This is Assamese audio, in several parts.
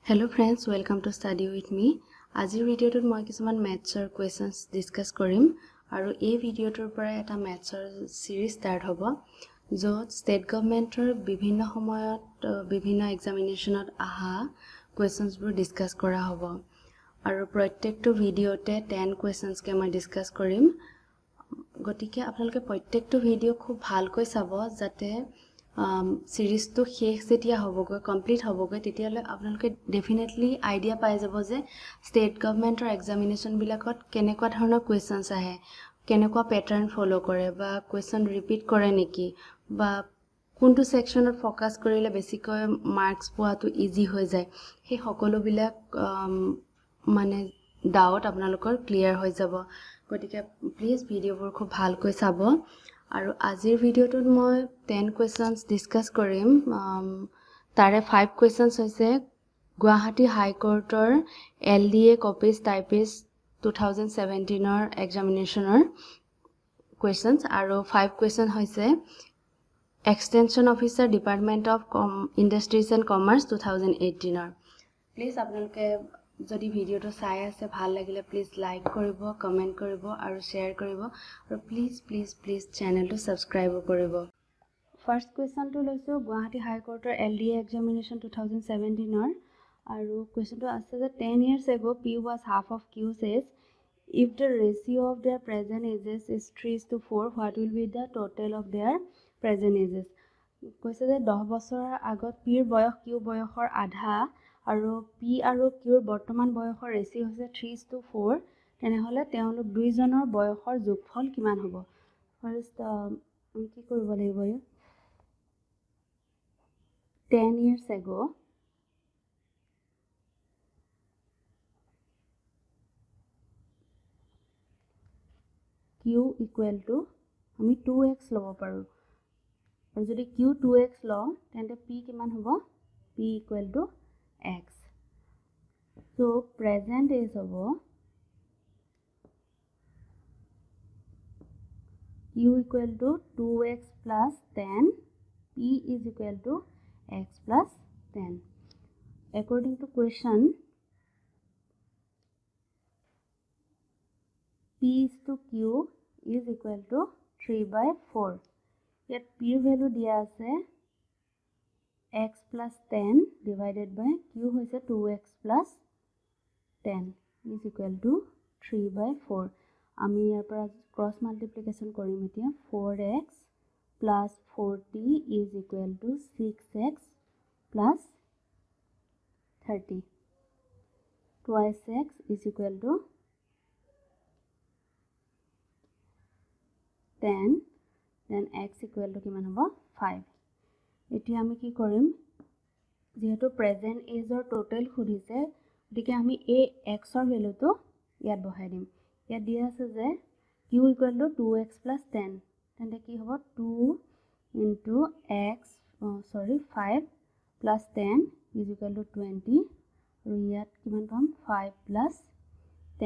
Hello friends, welcome to Study with me. Azir video tut moi kisuman maths questions discuss korim aru ei video tur pora eta maths series start hobo jot state government or bibhinno samoyot bibhinno examination ot aha questions bur discuss kora hobo aru prottekto video te 10 questions ke moi discuss korim gotike apnaloke prottekto video khub bhalkoi sabo jate series to শেষ যেতিয়া হবগৈ কমপ্লিট হবগৈ তেতিয়ালে আপোনালোকে ডেফিনেটলি আইডিয়া পাই যাব যে ষ্টেট গভৰ্ণমেণ্টৰ এক্সামিনেশন বিলাকত কেনেকুৱা ধৰণৰ কোৱেশ্চনছ আহে কেনেকুৱা প্যাটাৰ্ন ফলো কৰে বা কোৱেশ্চন ৰিপিট কৰে নেকি বা কোনটো সেকশনত ফোকাস কৰিলে বেছিকৈ মাৰ্কস পোৱাটো ইজি হৈ যায় সেই সকলো বিলাক মানে ডাউট আপোনালোকৰ ক্লিয়াৰ হৈ যাব গতিকে প্লিজ ভিডিওবোৰ খুব ভালকৈ চাব আৰু আজিৰ ভিডিওটোত মই 10 questions discuss কৰিম তাৰে 5 questions হৈছে গুৱাহাটী হাই কোৰ্টৰ LDA কপিজ টাইপিষ্ট 2017 ৰ এক্সামিনেশনৰ questions আৰু 5 question হৈছে extension officer department of industries and commerce 2018 ৰ প্লিজ আপোনালোকে যদি ভিডিওটো চাই আছে ভাল লাগিলে প্লিজ লাইক কৰিব কমেন্ট কৰিব আৰু শেয়াৰ কৰিব আৰু প্লিজ চেনেলটো সাবস্ক্ৰাইব কৰিব ফাৰ্স্ট কোৱেশ্চনটো লৈছো গুৱাহাটী হাই কোৰ্টৰ LDA এক্সামিনেশন 2017 ৰ আৰু কোৱেশ্চনটো আছে যে 10 years ago P was half of Q says if the ratio of their present ages is 3:4 what will be the total of their present ages কৈছে যে 10 বছৰৰ আগত P ৰ বয়স Q বয়সৰ আধা আৰু P আৰু Q ৰ বৰ্তমান বয়সৰ ৰেচিও হৈছে 3:4 তেনেহলে তেওঁলোক দুইজনৰ বয়সৰ যোগফল কিমান হ'ব ফাৰ্স্ট আমি কি কৰিব লাগিব 10 years ago Q equal to আমি 2x লব পাৰো আৰু যদি Q 2x লও তেন্তে P কিমান হ'ব P equal to x so present is hobo Q equal to 2x plus 10 P is equal to x plus 10 according to question P is to Q is equal to 3/4 yet P value dia ase x plus 10 divided by Q hoise 2x plus 10 is equal to 3/4 আমি ইয়াৰ পৰা ক্ৰস মাল্টিপ্লিকেশন কৰিম এতিয়া 4x plus 40 is equal to 6x plus 30 twice x is equal to 10 then x equal to কিমান হ'ব 5 এতিয়া আমি কি কৰিম যেহেতু প্ৰেজেন্ট এজৰ টোটাল খুদিছে গতিকে আমি এই x ৰ ভ্যালুটো ইয়াত বহাই দিম ইয়াত দিয়া আছে যে q equal to 2x plus 10 তেন্তে কি হ'ব 2 into x 5 plus 10 is equal to 20 আৰু ইয়াত কিমান পাম 5 plus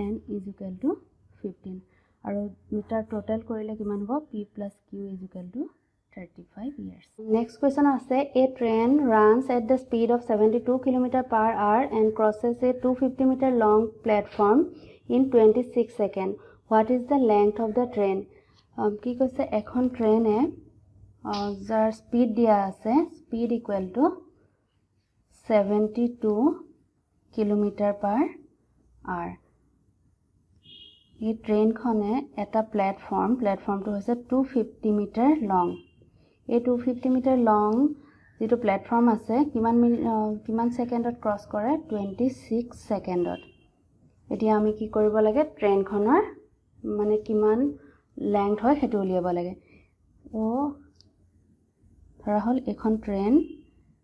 10 is equal to 15 আৰু দুটাৰ টোটাল কৰিলে কিমান হ'ব p plus q is equal to 35 years. Next question আছে a train runs at the speed of 72 km per hour and crosses a 250 meter long platform in 26 seconds. What is the length of the train? কি কৈছে এখন ট্ৰেইনে যাৰ স্পীড দিয়া আছে speed equal to 72 km per hour এই ট্ৰেইনখনে এটা প্লেটফৰ্মটো হৈছে 250 মিটাৰ লং এই 250 মিটাৰ লং যেটো প্লেটফৰ্ম আছে কিমান সেকেন্ডত ক্ৰস কৰে 26 সেকেন্ডত এতিয়া আমি কি কৰিব লাগে ট্ৰেইনখনৰ মানে কিমান লেংথ হয় হেতু উলিয়াব লাগে ও ধৰা হল এখন ট্ৰেইন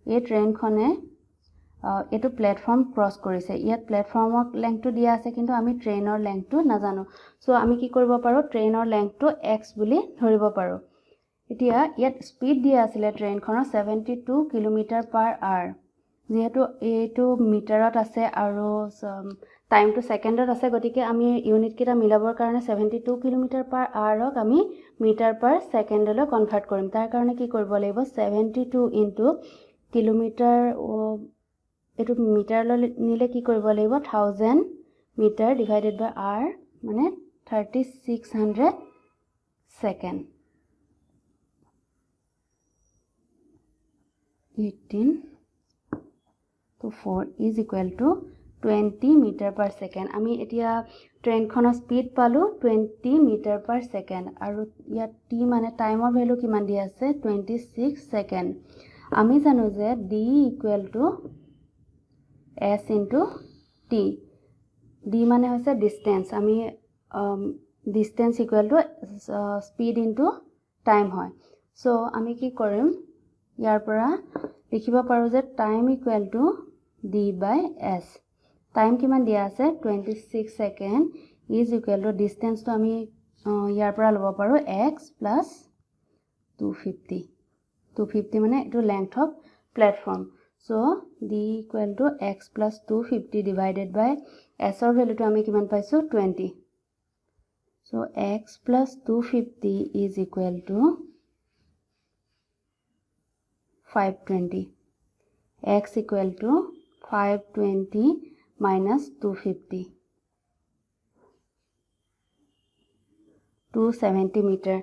এই ট্ৰেইনখনে এটো প্লেটফৰ্ম ক্ৰস কৰিছে ইয়াত প্লেটফৰ্মৰ লেংথটো দিয়া আছে কিন্তু আমি ট্ৰেইনৰ লেংথটো নাজানো সো আমি কি কৰিব পাৰো ট্ৰেইনৰ লেংথটো x বুলি ধৰিব পাৰো এতিয়া ইয়াত স্পীড দিয়া আছিল ট্ৰেইনখনৰ 72 কিলোমিটাৰ পাৰ আৱাৰ যেহেতু এটো মিটাৰত আছে আৰু টাইমটো সেকেন্ডত আছে গতিকে আমি ইউনিট কিটা মিলাবৰ কাৰণে 72 কিলোমিটাৰ পাৰ আৱাৰক আমি মিটাৰ পাৰ সেকেন্ডলৈ কনভাৰ্ট কৰিম তাৰ কাৰণে কি কৰিব লাগিব 72 ইনটু কিলোমিটাৰ এটো মিটাৰলৈ নিলে কি কৰিব লাগিব 1000 মিটাৰ ডিভাইডেড বাই r মানে 3600 second 18 to 4 is equal to 20 meter per second আমি এতিয়া ট্ৰেইনখনৰ স্পিড পালো 20 meter per second আৰু ইয়াত t মানে টাইমৰ ভ্যালু কিমান দিয়া আছে 26 সেকেন্ড আমি জানো যে d equal to s into t d মানে হৈছে ডিসটেন্স আমি distance equal to speed into time হয় সো আমি কি কৰিম ইয়াৰ পৰা লিখিব পাৰো যে time equal to d by s time কিমান দিয়া আছে 26 second is equal to distance তো আমি ইয়াৰ পৰা লব পাৰো x plus 250 মানে এটো length of platform so d equal to x plus 250 divided by s or value to আমি কিমান পাইছো 20 so x plus 250 is equal to 520 x equal to 520 minus 250 270 meter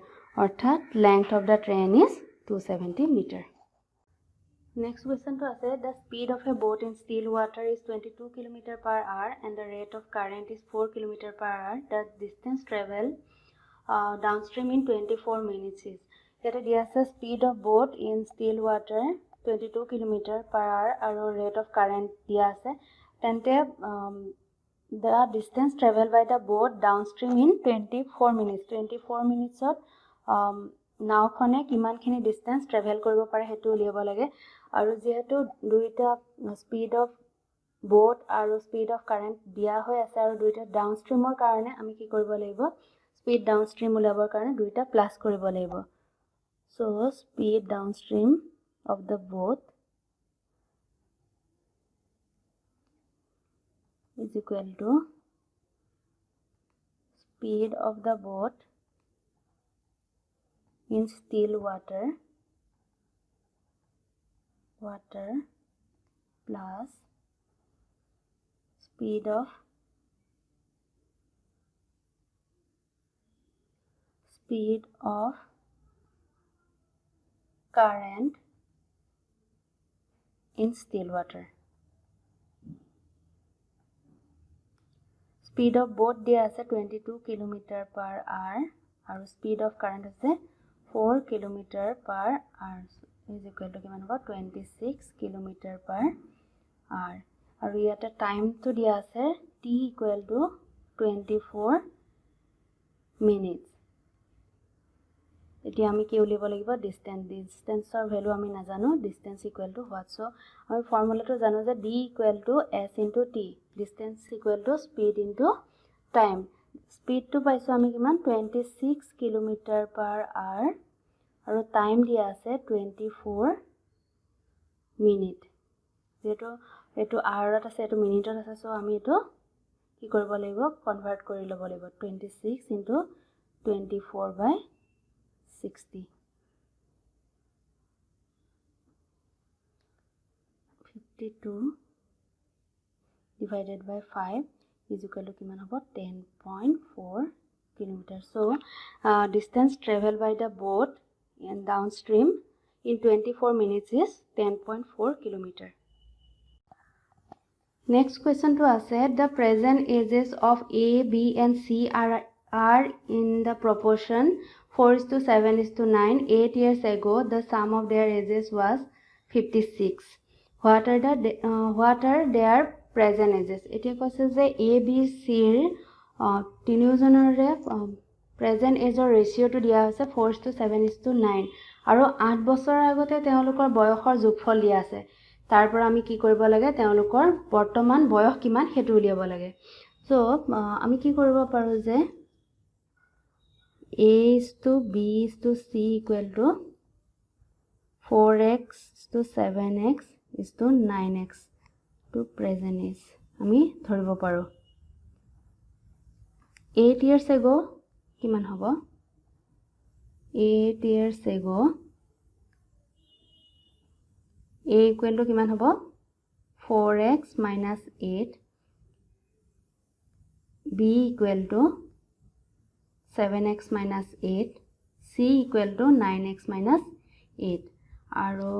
অর্থাৎ length of the train is 270 meter next question to ase the speed of a boat in still water is 22 km per hour and the rate of current is 4 km per hour the distance travel downstream in 24 minutes is here dia ase speed of boat in still water 22 km per hour and rate of current dia ase tente the distance traveled by the boat downstream in 24 minutes of now khone kiman khini distance travel koribo pare hetu uliabo lage aru jehetu duita speed of boat aru speed of current dia hoy ase aru duita downstream or karone ami ki koribo laibo speed downstream ulabor karone duita plus koribo laibo so speed downstream of the boat is equal to speed of the boat in still water plus speed of current in still water speed of boat dia ase 22 km per hour aru speed of current ase 4 km per hour is equal to kiman hobo 26 km per hour aru yata time to dia ase t equal to 24 minutes এটি আমি কি উলিব লাগিব ডিসটেন্সৰ ভ্যালু আমি না জানো distance equal to what so আমি ফৰ্মুলাটো জানো যে d equal to s into t distance equal to speed into time speed টু পাইছো আমি কিমান 26 কিলোমিটাৰ পাৰ আৱাৰ আৰু টাইম দিয়া আছে 24 মিনিট যেটো এটো আৱাৰত আছে এটো মিনিটত আছে সো আমি এটো কি কৰিব লাগিব কনভাৰ্ট কৰি লব লাগিব 26 into 24 by 60 52 divided by 5 is equal to kiman hobo 10.4 kilometer so distance traveled by the boat and downstream in 24 minutes is 10.4 kilometer next question to us the present ages of A B and C are in the proportion 4:7:9 8 years ago the sum of their ages was 56 what are their present ages etia koise je A B C তিনিওজনৰে present age or ratio to dia আছে 4:7:9 আৰু 8 বছৰৰ আগতে তেওঁলোকৰ বয়সৰ যোগফল দিয়া আছে তাৰ পৰা আমি কি কৰিব লাগে তেওঁলোকৰ বৰ্তমান বয়স কিমান হেতু উলিয়াব লাগে সো আমি কি কৰিব পাৰো যে A is to B is to C equal to 4x to 7x is to 9x to present age আমি ধৰিব পাৰো 8 years ago কিমান হ'ব 8 years ago A equal to কিমান হ'ব 4x minus 8, b equal to 7x minus 8, c equal to 9x minus 8. Aro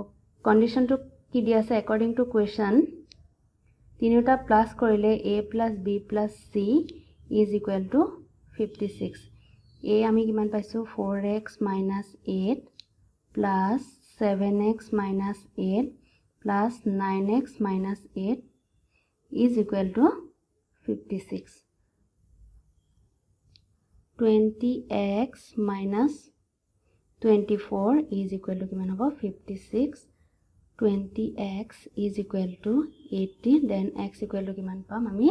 condition to ki dia ase according to question tinota plus korile a plus b plus c is equal to 56. A ami kiman paisu 4x minus 8 plus 7x minus 8 plus 9x minus 8 is equal to 56. 20x minus 24 is equal to kiman hobo 56. 20x is equal to 80, then x equal to kiman pam ami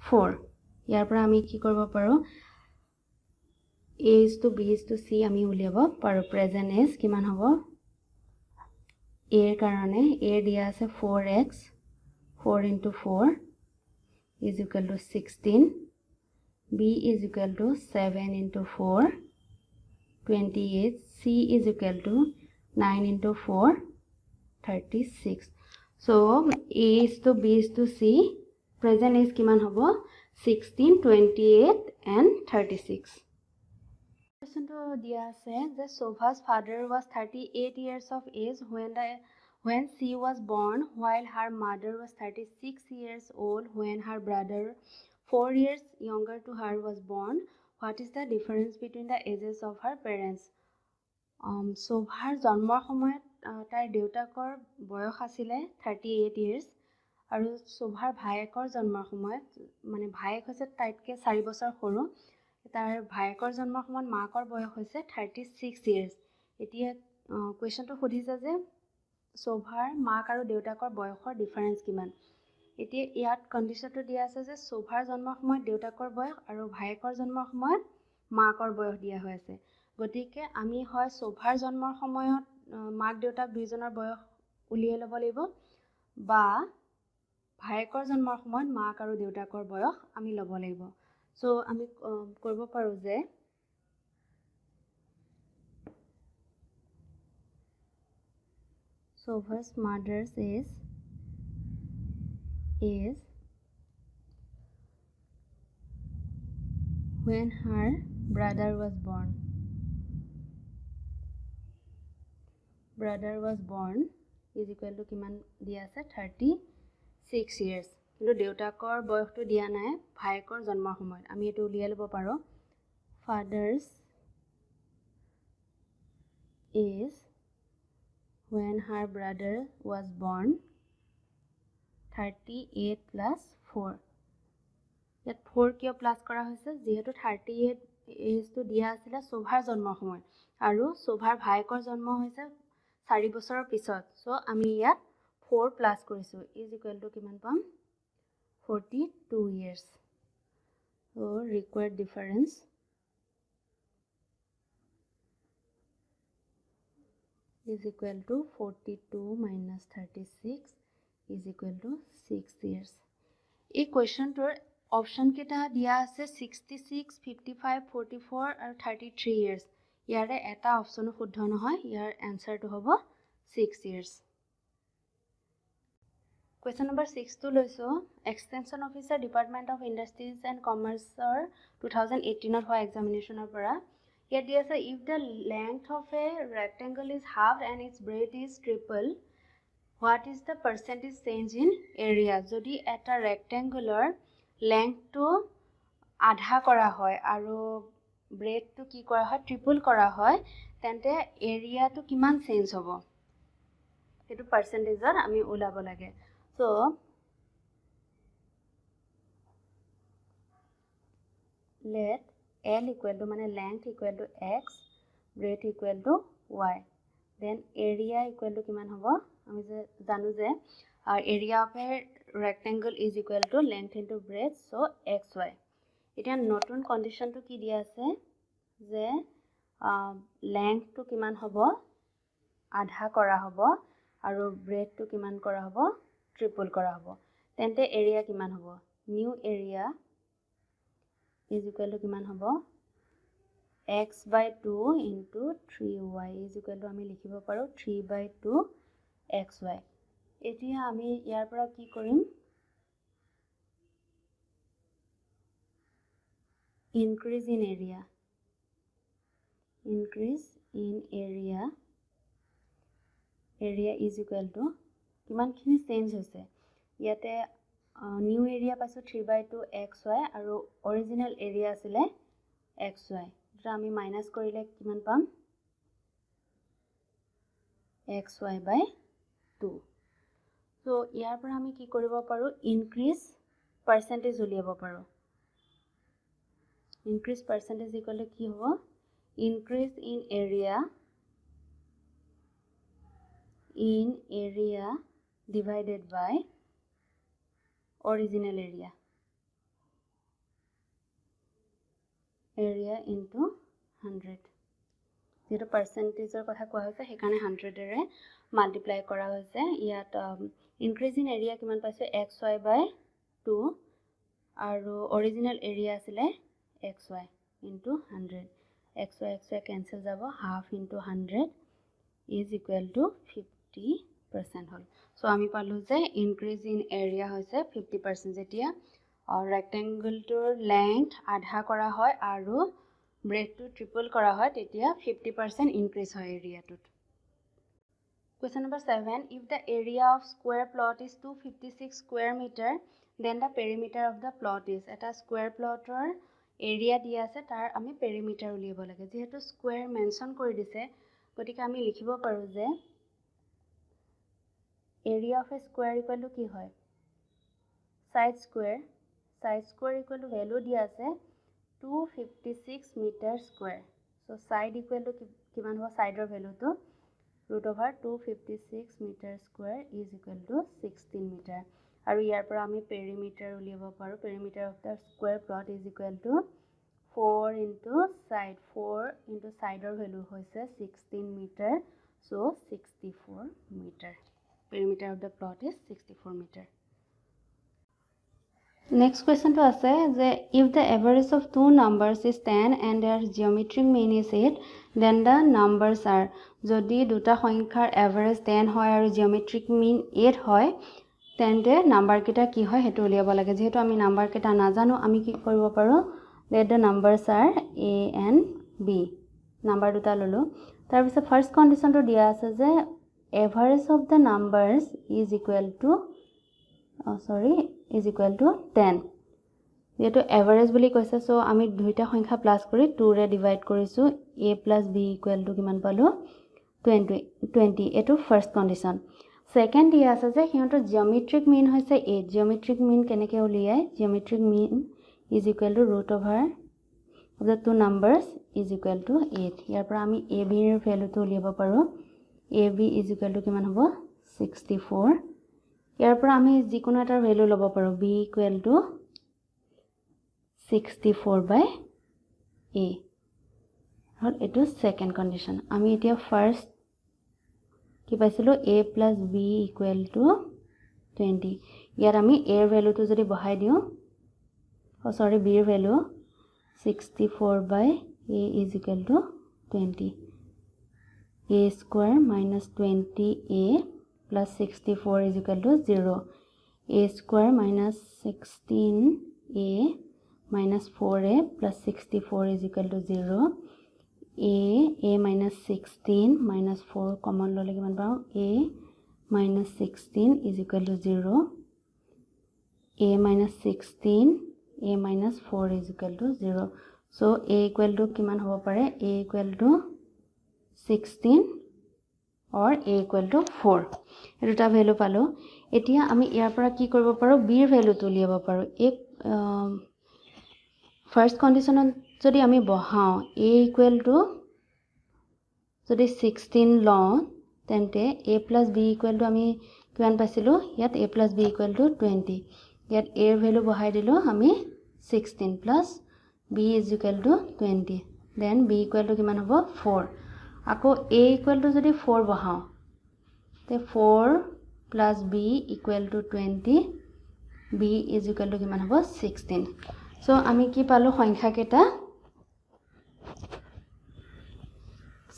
4. Yar pora ami ki koribo paro a is to b is to c ami uliabo paro. Present is kiman hobo a er karone a dia ase 4x, 4 into 4 is equal to 16. B is equal to 7 into 4, 28. C is equal to 9 into 4, 36. So A is to B is to C. Present is kiman hobo 16, 28 and 36. Question to dia ase that Shobha's father was 38 years of age when she was born, while her mother was 36 years old when her brother 4 years younger to her was born. What is the difference between the ages of her parents? Shobhar জন্মৰ সময়ত তাইৰ দেউতাকৰ বয়স আছিলে 38 years আৰু শোভাৰ ভায়েকৰ জন্মৰ সময়ত মানে ভায়েক হৈছে তাইতকৈ 4 বছৰ সৰু তাৰ ভায়েকৰ জন্মৰ সময়ত মাকৰ বয়স হৈছে 36 years. এতিয়া কুৱেশ্যনটো সুধিছে যে শোভাৰ মাক আৰু দেউতাকৰ বয়সৰ ডিফাৰেন্স কিমান. এতিয়া ইয়াত কণ্ডিশ্যনটো দিয়া আছে যে শোভাৰ জন্মৰ সময়ত দেউতাকৰ বয়স আৰু ভায়েকৰ জন্মৰ সময়ত মাকৰ বয়স দিয়া হৈ আছে. গতিকে আমি হয় শোভাৰ জন্মৰ সময়ত মাক দেউতাক দুইজনৰ বয়স উলিয়াই ল'ব লাগিব বা ভায়েকৰ জন্মৰ সময়ত মাক আৰু দেউতাকৰ বয়স আমি ল'ব লাগিব. সো আমি কৰিব পাৰোঁ যে Shobha's mother's age is when her brother was born. Brother was born is equal to kiman dia ase 36 years. কিন্তু দেউতাকৰ বয়সটো দিয়া নাই ভায়েকৰ জন্মৰ সময়ত আমি এটো উলিয়াই ল'ব পাৰো. Father's is when her brother was born 38 plus 4. ইয়াত 4 কিয় প্লাস কৰা হৈছে যেহেতু 38 এজটো দিয়া আছিল শোভাৰ জন্মৰ সময়ত আৰু শোভাৰ ভায়েকৰ জন্ম হৈছে 4 বছৰৰ পিছত. সো আমি ইয়াত 4 প্লাস কৰিছো is equal to কিমান পাম 42 years. So required difference is equal to 42 minus 36 is equal to 6 years. এই কুৱেশ্যনটোৰ অপশ্যন কেইটা দিয়া আছে 66, 55, 44 আৰু 33 years. ইয়াৰে এটা অপশ্যনো শুদ্ধ নহয়. ইয়াৰ এনসাৰটো হ'ব 6 years. Question number 6 to লৈছো Extension Officer Department of Industries and Commerce 2018 হোৱা examination পৰা. Here they say if the length of a rectangle is half and its breadth is triple, what is the percentage change in area? যদি এটা rectangular length to আধা কৰা হয় আৰু breadth to কি কৰা হয় triple কৰা হয় তেন্তে area to কিমান চেঞ্জ হ'ব এটো পাৰ্সেন্টেজৰ আমি উলাব লাগে. So let L equal to মানে length equal to x, breadth equal to y. Then area equal to কিমান হ'ব আমি যে জানো যে area of a rectangle is equal to length into breadth, so xy. এতিয়া নতুন কন্ডিশনটো কি দিয়া আছে যে length to কিমান হ'ব আধা কৰা হ'ব আৰু breadth to কিমান কৰা হ'ব triple কৰা হ'ব. তেন্তে area কিমান হ'ব new area is equal to কিমান হ'ব x by 2 into 3y is equal to আমি লিখিব পাৰো 3 by 2 xy. এতিয়া আমি ইয়াৰ পৰা কি কৰিম increase in area is equal to কিমানখিনি চেঞ্জ হৈছে ইয়াতে নিউ এৰিয়া পাইছো 3/2 xy আৰু অৰিজিনাল এৰিয়া আছিলে xy এটা আমি মাইনাস কৰিলে কিমান পাম xy/2 সো ইয়াৰ পৰা আমি কি কৰিব পাৰো ইনক্ৰিজ পাৰ্সেন্টেজ উলিয়াব পাৰো ইনক্ৰিজ পার্সেন্টেজ ইকুয়াল কি হ'ব increase in area divided by original area into 100 যেটো পাৰ্সেন্টেজৰ কথা কোৱা হৈছে সেইকাৰণে 100 এৰে মাল্টিপ্লাই কৰা হৈছে ইয়াত increase in area কিমান পাইছো xy/2 আৰু original area আছিলে xy into 100 xy cancel যাব half into 100 is equal to 50% hall so আমি পালো যে increase in area হৈছে 50% যেতিয়া rectangle টোৰ length আধা কৰা হয় আৰু breadth টো triple কৰা হয় তেতিয়া 50% increase হয় area টোত Question number 7 if the area of square plot is 256 square meter then the perimeter of the plot is এটা square plotor area দিয়া আছে তাৰ আমি perimeter উলিয়াব লাগে যেহেতু square mention কৰি দিছে গতিকে আমি লিখিব পাৰো যে area of a square equal to কি হয় side square equal to value দিয়া আছে 256 meter square so side equal to কিমান হ'ব সাইডৰ ভ্যালু তো root over 256 meter square is equal to 16 meter আৰু ইয়াৰ পৰা আমি perimeter উলিয়াব পাৰো perimeter of the square plot is equal to 4 into sideৰ value হৈছে 16 meter so 64 meter perimeter of the plot is 64 meter Next question to আছে যে if the average of two numbers is 10 and their geometric mean is 8 then the numbers are যদি দুটা সংখ্যাৰ average 10 হয় আৰু geometric mean 8 হয় তেন্তে নাম্বাৰ কেটা কি হয় হেতু উলিয়াব লাগে যেহেতু আমি নাম্বাৰ কেটা নাজানো আমি কি কৰিব পাৰো let the numbers are a and b number দুটা ললো তাৰ পিছত ফাৰ্স্ট কন্ডিশনটো দিয়া আছে যে average of the numbers is equal to 10 যেটো এভারেজ বুলি কৈছে সো আমি দুইটা সংখ্যা প্লাস কৰি 2 ৰে ডিভাইড কৰিছো a + b = কিমান পালো 20 এটো ফাৰ্স্ট কন্ডিশন সেকেন্ড দিয়া আছে যে হিহঁতৰ জিওমেট্ৰিক মিন হৈছে 8 জিওমেট্ৰিক মিন কেনেকৈ উলিয়াই জিওমেট্ৰিক মিন is equal to root over of the two numbers is equal to 8 ইয়াৰ পৰা আমি ab ৰ ভ্যালুটো উলিয়াব পাৰো ab is equal to কিমান হ'ব 64 ইয়াৰ পৰা আমি যিকোনো এটাৰ ভ্যালু লব পাৰো b equal to 64/a হল এটো সেকেন্ড কন্ডিশন আমি এতিয়া ফার্স্ট কি পাইছিলো a + b equal to 20 ইয়াৰ আমি a ৰ ভ্যালুটো যদি বহাই দিও b ৰ value 64/a is equal to 20 a square minus 20a plus 64 is equal to 0 a square minus 16a minus 4a plus 64 is equal to 0 a minus 16 minus 4 common lole kiman pao a minus 16 is equal to 0 a minus 16 a minus 4 is equal to 0 so a equal to kiman hobo pare a equal to 16 or a equal to 4 এটা ভ্যালু পালো এতিয়া আমি ইয়াৰ পৰা কি কৰিব পাৰো b ৰ ভ্যালুটো উলিয়াব পাৰো এক ফার্স্ট কন্ডিশনত যদি আমি বহাও a equal to যদি 16 লও তেন্তে a + b equal to আমি কিমান পাইছিলো ইয়াত a + b equal to 20 ইয়াত a ৰ ভ্যালু বহাই দিলো আমি 16 plus b is equal to 20 then b equal to কিমান হ'ব 4 আকৌ a equal to যদি 4 বহাও তে 4 plus b equal to 20 b is equal to কিমান হ'ব 16 so আমি কি পালো সংখ্যা কেটা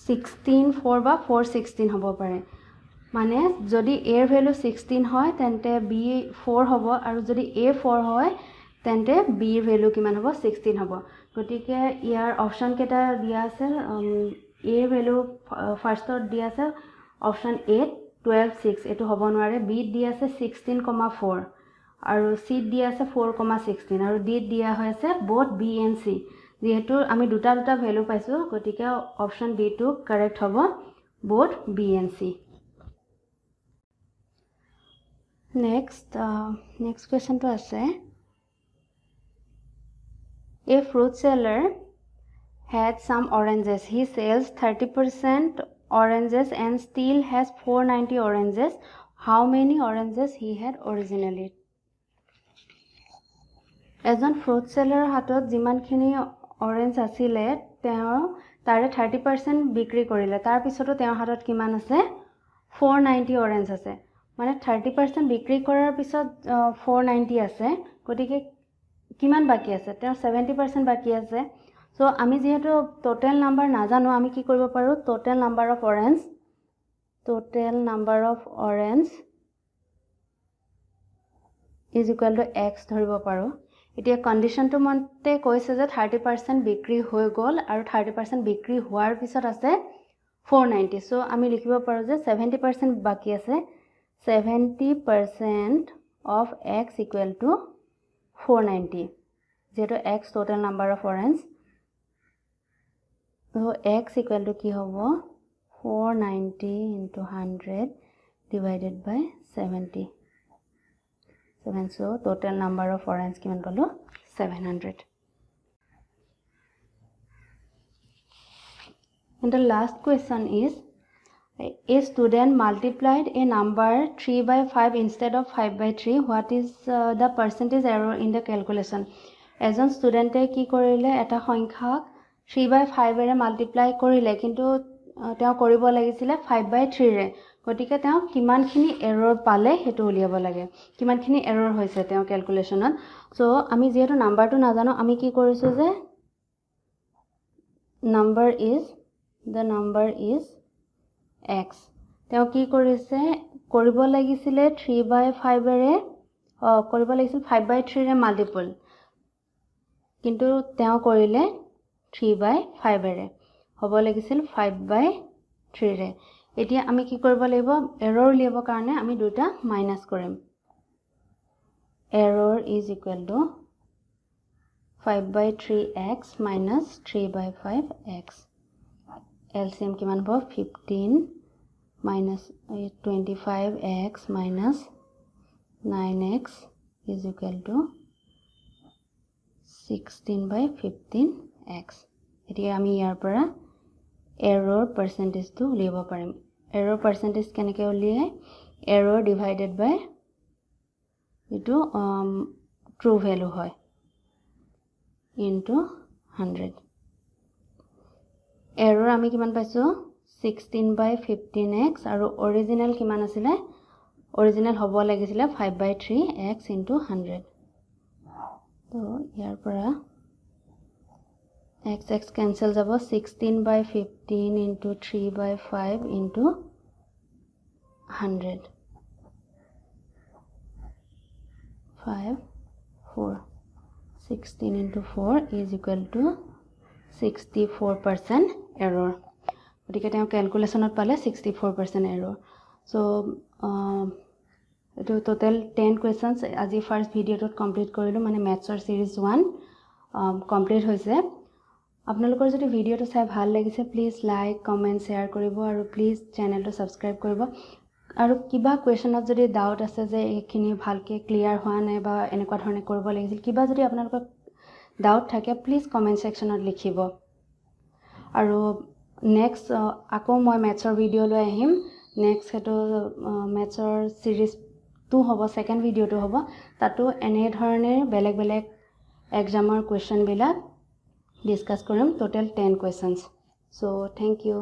16 4 বা 4 16 হ'ব পাৰে মানে যদি a এৰ ভ্যালু 16 হয় তেন্তে b 4 হ'ব আৰু যদি a 4 হয় তেন্তে b এৰ ভ্যালু কিমান হ'ব 16 হ'ব গতিকে ইয়াৰ অপচন কেটা দিয়া আছে a এৰ ভ্যালু ফাৰ্স্টত দিয়া আছে অপচন a 12 6 এটো হ'ব নোৱাৰে b দিয়া আছে 16,4 আৰু c দিয়া আছে 4,16 আৰু d দিয়া হৈছে both b and c যেহেতু আমি দুটা ভ্যালু পাইছো গতিকে অপচন b টো কারেক্ট হ'ব both b and c next question to ase a fruit seller had some oranges he sells 30% oranges and still has 490 oranges how many oranges he had originally এজন fruit seller হাতত যিমানখিনি orange আছিলে তেওঁ তাৰে 30% বিক্ৰী কৰিলে তাৰ পিছতো তেওঁৰ হাতত কিমান আছে 490 orange আছে মানে 30% বিক্ৰী কৰাৰ পিছত 490 আছে গতিকে কিমান বাকি আছে তেওঁ 70% বাকি আছে সো আমি যেহেতু টোটাল নাম্বার না জানো আমি কি কৰিব পাৰো total number of orange is equal to x ধৰিব পাৰো এতিয়া কন্ডিশনটো মতে কৈছে যে 30% বিক্ৰী হৈ গল আৰু 30% বিক্ৰী হোৱাৰ পিছত আছে 490 সো আমি লিখিব পাৰো যে 70% বাকি আছে 70% of x equal to 490 যেটো x total number of orange so x equal to কি হ'ব 490 into 100 divided by 70 so total number of orange কিমান পালো 700 and the last question is a student multiplied a number 3 by 5 instead of 5 by 3 what is the percentage error in the calculation এজন স্টুডেন্টে কি কৰিলে এটা সংখ্যাক 3 by 5 এৰে মাল্টিপ্লাই কৰিলে কিন্তু তেওঁ কৰিব লাগিছিল 5 by 3 ৰে গতিকে তেওঁ কিমানখিনি এৰৰ পালে হেতু উলিয়াব লাগে কিমানখিনি এৰৰ হৈছে তেওঁ ক্যালকুলেশনত সো আমি যেহেতু নাম্বাৰটো নাজানো আমি কি কৰিছো যে the number is x তেওঁ কি কৰিছে কৰিব লাগিছিল 3 by 5 এৰে কৰিব লাগিছিল 5 by 3 ৰে মাল্টিপল কিন্তু তেওঁ কৰিলে 3 by 5 এৰে হ'ব লাগিছিল 5 by 3 ৰে এতিয়া আমি কি কৰিব লাগিব এৰৰ লিয়াব কাৰণে আমি দুটা মাইনাস কৰিম error is equal to 5 by 3x minus 3 by 5x LCM কিমান হ'ব 15 minus 25x minus 9x is equal to 16 by 15x এতিয়া আমি ইয়াৰ পৰা error percentage to উলিয়াব পাৰিম error percentage কেনেকৈ উলিয়াই error divided by ইটো true value হয় into 100 error আমি কিমান পাইছো 16 by 15x আৰু original কিমান আছিল original হ'ব লাগিছিল 5 by 3x into 100 তো ইয়াৰ পৰা x cancel যাব 16 by 15 into 3 by 5 into 100 5 4 16 into 4 is equal to 64% error গতিকে তেওঁ ক্যালকুলেশনত পালে 64% error so এটো টোটাল 10 questions আজি ফার্স্ট ভিডিওটো কমপ্লিট কৰিলো মানে ম্যাথছৰ সিৰিজ 1 কমপ্লিট হৈছে আপোনালোকৰ যদি ভিডিওটো চাই ভাল লাগিছে প্লিজ লাইক কমেন্ট শেয়াৰ কৰিব আৰু প্লিজ চেনেলটো সাবস্ক্ৰাইব কৰিব আৰু কিবা কোৱেশ্চনত যদি ডাউট আছে যে এইখিনি ভালকে ক্লিয়াৰ হোৱা নাই বা এনেকুৱা ধৰণে কৰিব লাগিছিল কিবা যদি আপোনালোকৰ ডাউট থাকে প্লিজ কমেন্ট সেকশনত লিখিব আৰু নেক্সট আকৌ মই ম্যাথছৰ ভিডিও লৈ আহিম নেক্সট হেতু ম্যাথছৰ সিৰিজ 2 হ'ব সেকেন্ড ভিডিওটো হ'ব তাতো এনে ধৰণে বেলেগ এক্সামৰ কোৱেশ্চন বিলাক ডিসকাস কৰিম total 10 questions so thank you